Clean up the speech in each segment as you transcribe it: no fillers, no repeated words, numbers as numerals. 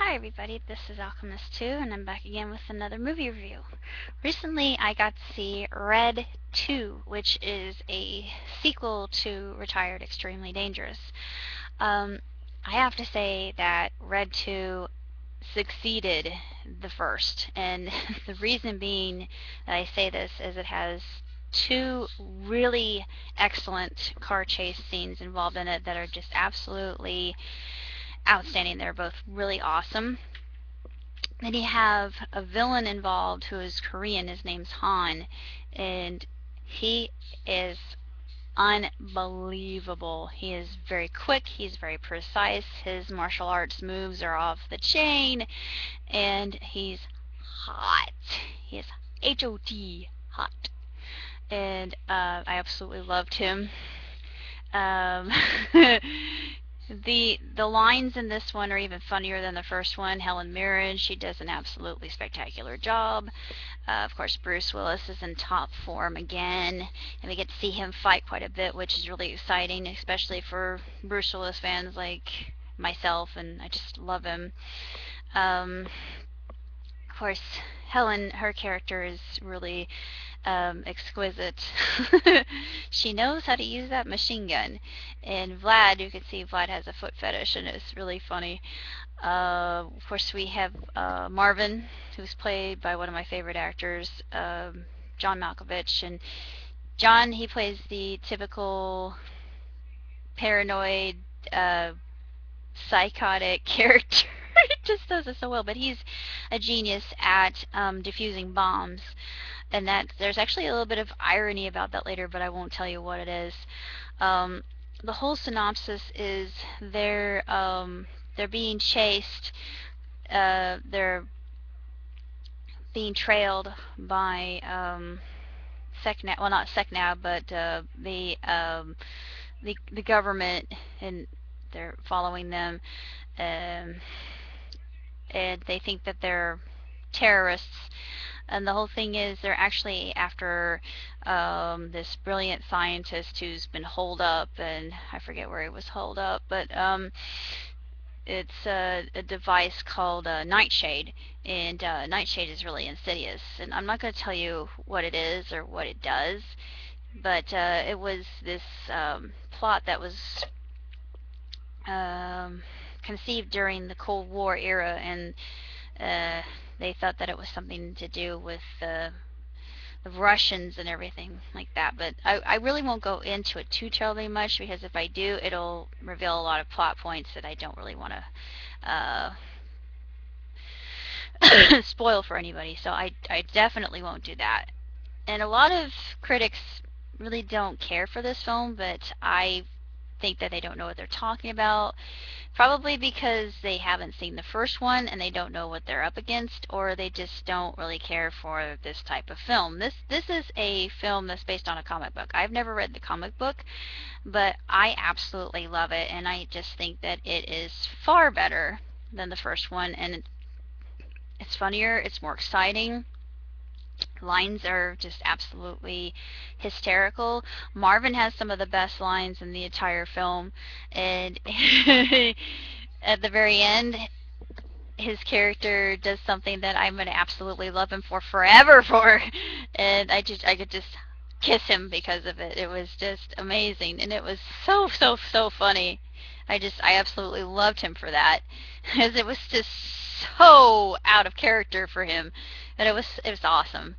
Hi everybody, this is Alchemist2 and I'm back again with another movie review. Recently I got to see Red 2, which is a sequel to Retired Extremely Dangerous. Um, I have to say that Red 2 succeeded the first, and the reason being that I say this is it has two really excellent car chase scenes involved in it that are just absolutely outstanding. They're both really awesome. Then you have a villain involved who is Korean. His name's Han, and he is unbelievable. He is very quick, he's very precise, his martial arts moves are off the chain, and he's hot. He is H-O-T, hot. And I absolutely loved him. Um, the lines in this one are even funnier than the first one. Helen Mirren, she does an absolutely spectacular job. Of course, Bruce Willis is in top form again, and we get to see him fight quite a bit, which is really exciting, especially for Bruce Willis fans like myself, and I just love him. Of course, Helen, her character is really exquisite. She knows how to use that machine gun. And Vlad, you can see Vlad has a foot fetish, and it's really funny. Of course, we have Marvin, who's played by one of my favorite actors, John Malkovich. And John, he plays the typical paranoid, uh, psychotic character. He just does it so well, but he's a genius at defusing bombs, and that there's actually a little bit of irony about that later, but I won't tell you what it is. Um, the whole synopsis is they're being chased. They're being trailed by SecNav. Well, not SecNav, but the government, and they're following them. Um, and they think that they're terrorists. And the whole thing is they're actually after this brilliant scientist who's been holed up, and I forget where he was holed up, but it's a device called Nightshade, and Nightshade is really insidious. And I'm not going to tell you what it is or what it does, but it was this plot that was um, conceived during the Cold War era, and they thought that it was something to do with the Russians and everything like that. But I really won't go into it too terribly much, because if I do, it'll reveal a lot of plot points that I don't really want to spoil for anybody. So I definitely won't do that. And a lot of critics really don't care for this film, but I think that they don't know what they're talking about. Probably because they haven't seen the first one and they don't know what they're up against, or they just don't really care for this type of film. This is a film that's based on a comic book. I've never read the comic book, but I absolutely love it, and I just think that it is far better than the first one, and it's funnier, it's more exciting. Lines are just absolutely hysterical. Marvin has some of the best lines in the entire film, and at the very end, his character does something that I'm gonna absolutely love him for forever for, and I could just kiss him because of it. It was just amazing, and it was so funny. I absolutely loved him for that, because it was just so out of character for him, and it was awesome.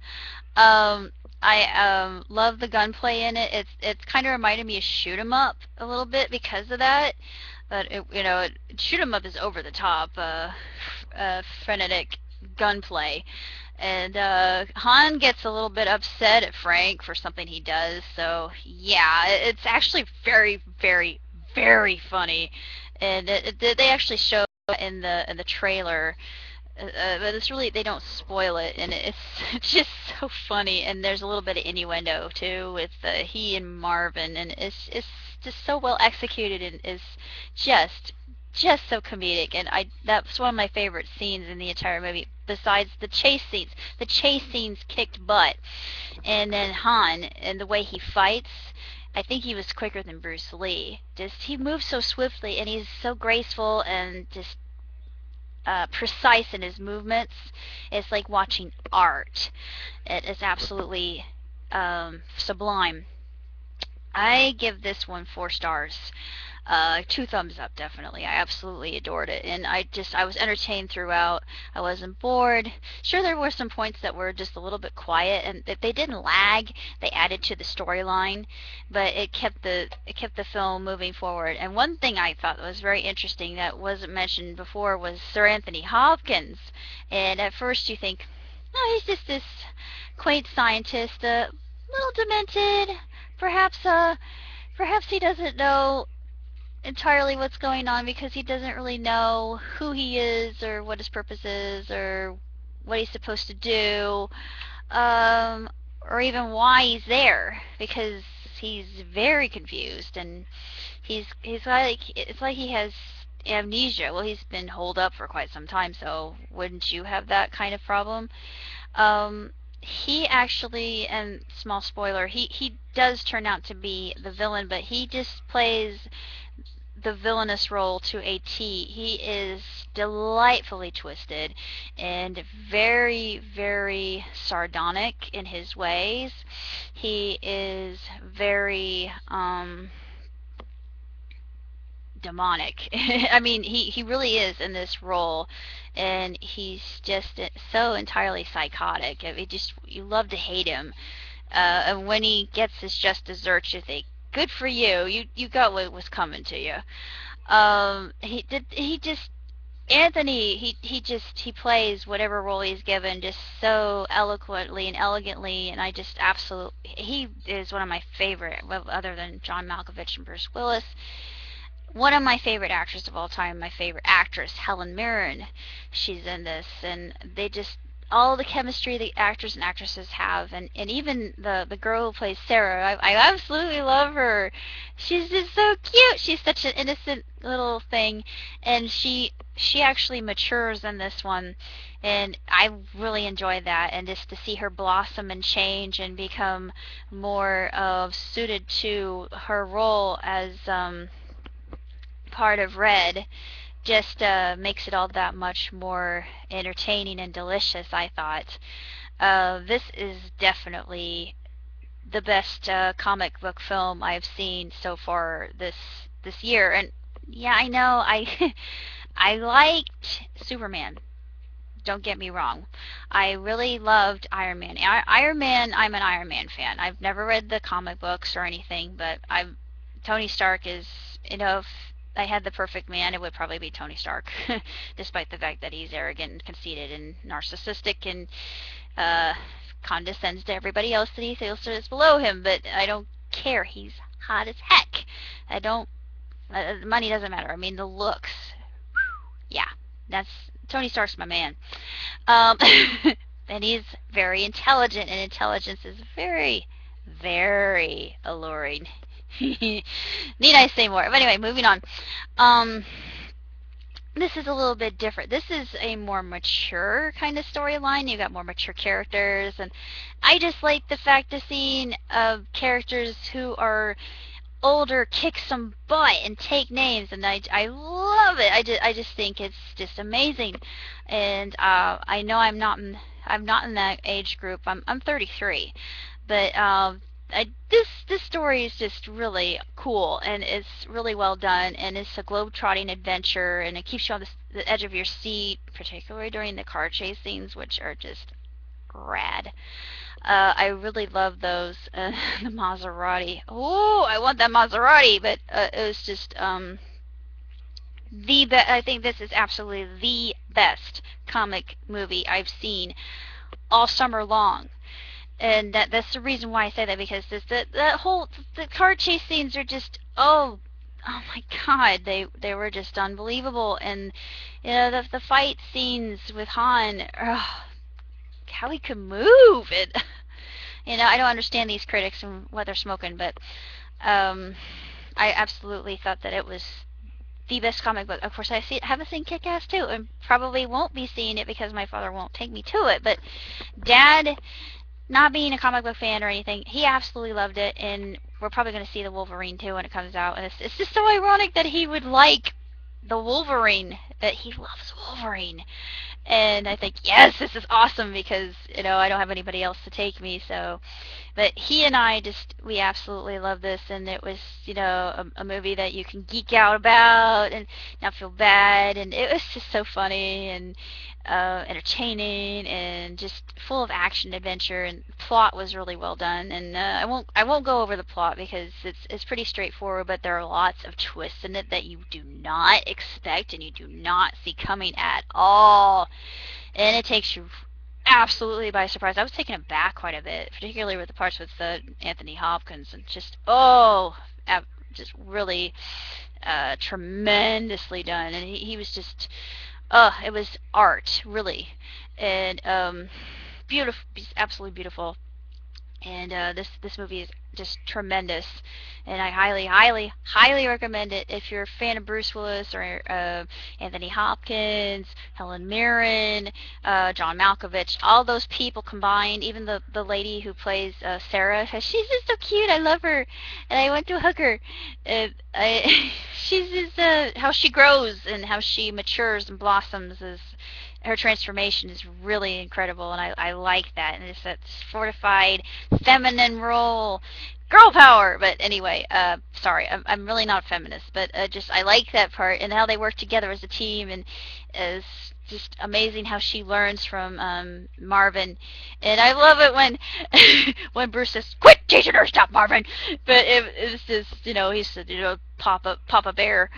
I love the gunplay in it. It's kind of reminded me of Shoot 'em Up a little bit because of that. But Shoot 'em Up is over the top, frenetic gunplay, and Han gets a little bit upset at Frank for something he does. So yeah, it's actually very funny, and they actually show in the trailer, but it's really, they don't spoil it, and it's it's just so funny. And there's a little bit of innuendo too with he and Marvin, and it's just so well executed, and is just just so comedic. And I that's one of my favorite scenes in the entire movie. Besides the chase scenes kicked butt, and then Han and the way he fights. I think he was quicker than Bruce Lee. Just he moves so swiftly, and he's so graceful, and just precise in his movements. It's like watching art. It is absolutely sublime. I give this one 4 stars. 2 thumbs up, definitely. I absolutely adored it, and I was entertained throughout. I wasn't bored. Sure, there were some points that were just a little bit quiet, and if they didn't lag, they added to the storyline, but it kept the film moving forward. And one thing I thought was very interesting that wasn't mentioned before was Sir Anthony Hopkins. And at first you think, oh, he's just this quaint scientist, a little demented, perhaps perhaps he doesn't know entirely what's going on because he doesn't really know who he is or what his purpose is or what he's supposed to do, um, or even why he's there because he's very confused and he's like it's like he has amnesia. Well, he's been holed up for quite some time, so wouldn't you have that kind of problem? He actually, and small spoiler, he does turn out to be the villain, but he just plays the villainous role to a T. He is delightfully twisted and very, very sardonic in his ways. He is very demonic. I mean, he really is in this role, and he's just so entirely psychotic. I mean, just you love to hate him. And when he gets his just desserts, you think, "Good for you. You got what was coming to you." He just Anthony. He plays whatever role he's given just so eloquently and elegantly, and I just absolutely he is one of my favorite, well, other than John Malkovich and Bruce Willis. One of my favorite actors of all time, my favorite actress, Helen Mirren. She's in this, and they just all the chemistry the actors and actresses have, and even the girl who plays Sarah, I absolutely love her. She's just so cute. She's such an innocent little thing, and she actually matures in this one, and I really enjoy that. And just to see her blossom and change and become more suited to her role as part of Red just makes it all that much more entertaining and delicious, I thought. This is definitely the best comic book film I've seen so far this year. And yeah, I know I liked Superman. Don't get me wrong. I really loved Iron Man. Iron Man, I'm an Iron Man fan. I've never read the comic books or anything, but Tony Stark is, if I had the perfect man, it would probably be Tony Stark, despite the fact that he's arrogant and conceited and narcissistic and condescends to everybody else that he feels is below him. But I don't care. He's hot as heck. I don't. Money doesn't matter. I mean, the looks. Yeah, that's Tony Stark's my man. And he's very intelligent, and intelligence is very, very alluring. Need I say more? But anyway, moving on. This is a little bit different. This is a more mature kind of storyline. You got more mature characters, and I just like the fact of seeing characters who are older kick some butt and take names, and I love it. I just think it's just amazing. And I know I'm not in that age group. I'm 33, but this story is just really cool, and it's really well done, and it's a globe-trotting adventure, and it keeps you on the edge of your seat, particularly during the car chase scenes, which are just rad. I really love those. The Maserati. Oh, I want that Maserati, but it was just I think this is absolutely the best comic movie I've seen all summer long. And that's the reason why I say that, because the car chase scenes are just oh my god, they were just unbelievable. And the fight scenes with Han, how he could move it. I don't understand these critics and what they're smoking, but I absolutely thought that it was the best comic book. Of course, haven't seen Kick-Ass 2, and probably won't be seeing it because my father won't take me to it. But Dad, not being a comic book fan or anything, he absolutely loved it, and we're probably going to see the Wolverine 2 when it comes out. And it's just so ironic that he would like the Wolverine, that he loves Wolverine. And I think, yes, this is awesome because, I don't have anybody else to take me. So, but he and I just, we absolutely love this. And it was, a movie that you can geek out about and not feel bad. And it was just so funny and entertaining and just full of action adventure. And the plot was really well done. And I won't go over the plot because it's pretty straightforward, but there are lots of twists in it that you do not expect and you do not see coming at all, and it takes you absolutely by surprise. I was taken aback quite a bit, particularly with the parts with Anthony Hopkins, and just just really tremendously done. And he was just, it was art really, and beautiful, absolutely beautiful. And this movie is just tremendous, and I highly, highly, highly recommend it if you're a fan of Bruce Willis or Anthony Hopkins, Helen Mirren, John Malkovich, all those people combined. Even the lady who plays Sarah, she's just so cute. I love her, and I want to hug her. She's just how she grows and how she matures and blossoms is. Her transformation is really incredible, and I like that. And it's that fortified, feminine role, girl power. But anyway, sorry, I'm really not a feminist, but just I like that part and how they work together as a team, and is just amazing how she learns from Marvin. And I love it when when Bruce says, "Quit teaching her stuff, Marvin." But it's just, he said, Papa Bear.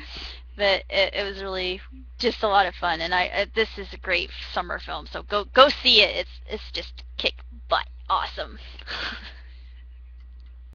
But it was really just a lot of fun, and this is a great summer film, so go see it. It's just kick butt awesome.